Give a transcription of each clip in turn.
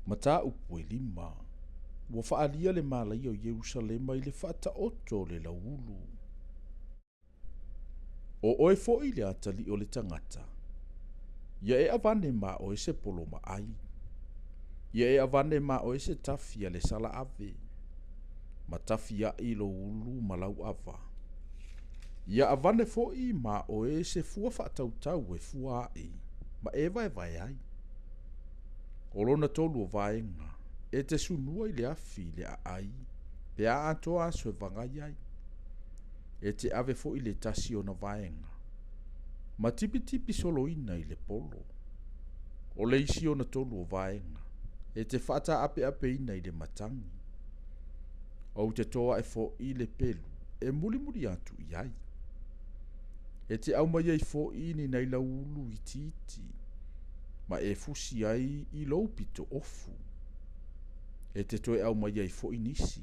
Mata upu e lima. Ua whaalia le malaia o Yerusalema i le whaataoto le laulu. O oe fo'i le atali o le tangata. Ia e avane ma o se polo ma ai. Ia e avane ma o se tafia le sala ave. Ma tafia i lo ulu malau ava. Ia avane fo'i ma o se fua whaatautau e fua ai. Ma e vai ai. O lona tolu o vaenga. E te sunua i le afi le ai. Pe a atoa so e vangai ai. E te ave fo'i le tasi o na vaenga. Ma tipi soloina i le polo. O le isi o na tolu o vaenga. E te whata ape ina i le matangi. O te toa e fo'i le pelu. E muli atu i ai. E te au mai ai fo'i ni nei la ulu i titi. Ma e fusi ai i loupito ofu. E te toe au mai ai fo'i nisi.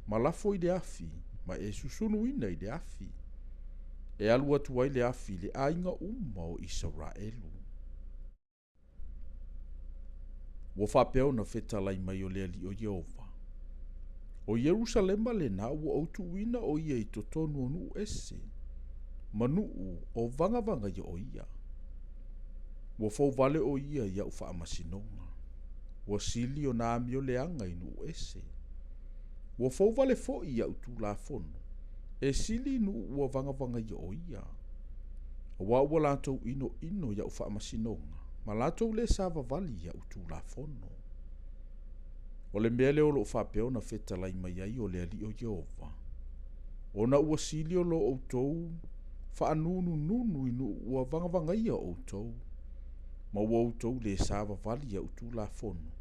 Ma lafo i le afi. Ma e susunu ina i le afi. E alu atu ai le afi le ainga umma o Israelu. Ua whapeo na whetalai mai o lea li o Jehova. O Yerusalema le na ua autu wina o ia i totonu o nuu ese. Manuu o vanga ia o ia. Ua fau vale o ia ia ufa amasinonga. Ua sili o na amio leanga i nuu ese. Ua fau vale fo ia utu la fono. E sili nuu ua vanga ia o ia. Ua ua lantou ino ia ufa amasinonga. Ma lantou le sava vali ia utu la fono. O le mea leo lo whapeo na whetalai mai ai o le ali o Jehova. O na ua sili o lo outou, whaanunu nunu inu ua vanga ia outou. Ma ua outou le sava vali ia utu la fono.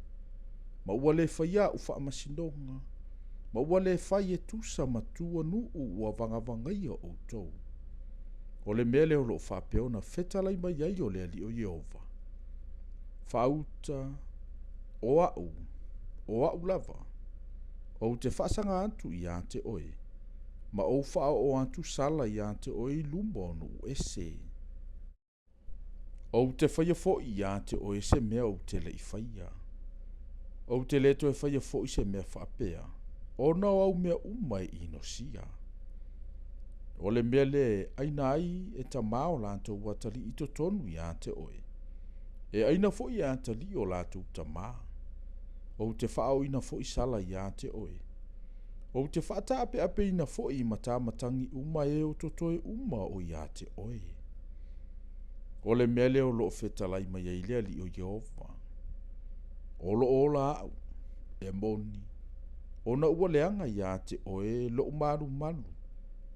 Ma ua le whaia ufa amasinonga. Ma ua le whai e tusa matua nuu ua vanga ia outou. O le mea leo lo whapeo na whetalai mai ai o le ali o Jehova. Whauta o au lava. O te whaasanga antu i ante oe. Ma o whao o antu sala i ante oe lumbo no ese. O te whaia fo i ante oe se mea o te le i whaia. O te leto e whaia fo i se mea whapea. O na au mea umai i no sia. O le mea le aina ai e ta mao lanto watali i to tonu i ante oe. E aina fo i ante li o lato ta maa. O te whao ina fo i sala i ante oe. O te whata ape ina fo i matamatangi uma e o totoe uma o i ate oe. O le mea leo lo whetalai mai e lea li o Jehova. O lo ola au, e moni. O na ua leanga i ate oe lo malu.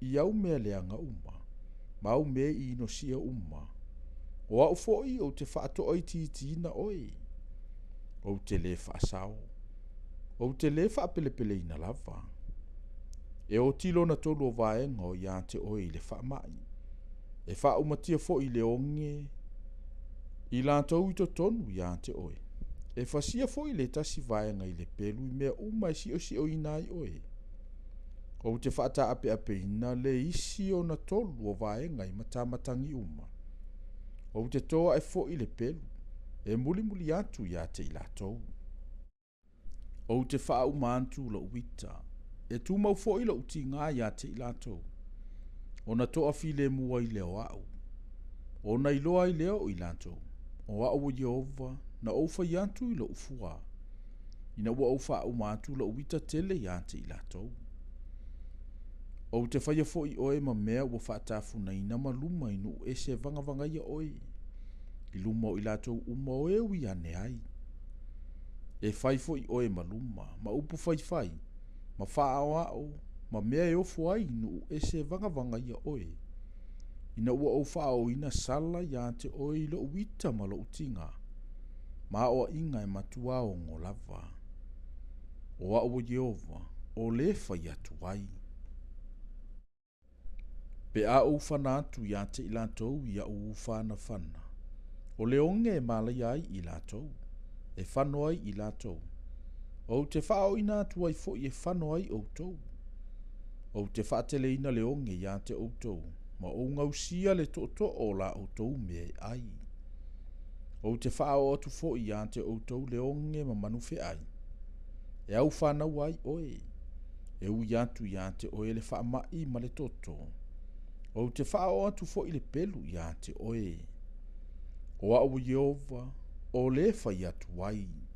I au mea leanga uma. Ma au mea i ino sia uma. O au fo i o te whaato ai titina oe. O te le whaasao. O te le whaapelepele ina lava. E o tilo na tolu o vaenga o i ate oe i le whaamai. E wha umatia fo i le onge. I lantou i to tonu i ante oe. E whasia fo i le tasi vaenga i le pelu i mea umai si o inai oe. O te whaata ape ina le isi o na tolu o vaenga i matamatangi uma. O te toa e fo i le pelu. E muli atu i ate i latou. O te wha umantu la uwita. E tu mau fo i la uti ngā i ate i latou. O na toa fi le mua i leo au. O na iloa i leo i latou. O au o Jehova na oufa i atu i la ufua. Ina ua oufa umantu la uwita tele i ate i latou. O te whaia fo i oe ma mea ua whaatafuna i nama luma inu e se vanga ia oe. I luma o i latou uma oe ui ane ai. E whai fo i oe ma luma, ma upu whai, ma whaao ma mea e ofu ai inu e se vanga ia oe. Ina ua o whao ina sala i ante oe i lo uita ma lo utinga. Ma oa inga e matua o ngolava. O au o Jehova, o le whai atu ai. Pe a ufana atu i ate i latou i a ufana whana. O le onge e malai ai i latou. E whano ai i latou. O te whao ina atu ai fo i e whano ai o tou. O te whaatele ina le onge i ate o tou. Ma o ngausia le toto o la o tou me ai. O te whao atu fo I a te outou leonge ma manu ai. E au whanau ai oe. E ui atu I a te oe le wha mai ma le toto. O te whao atu fo I le pelu I a te oe. O au Jehova, o le whai atu ai.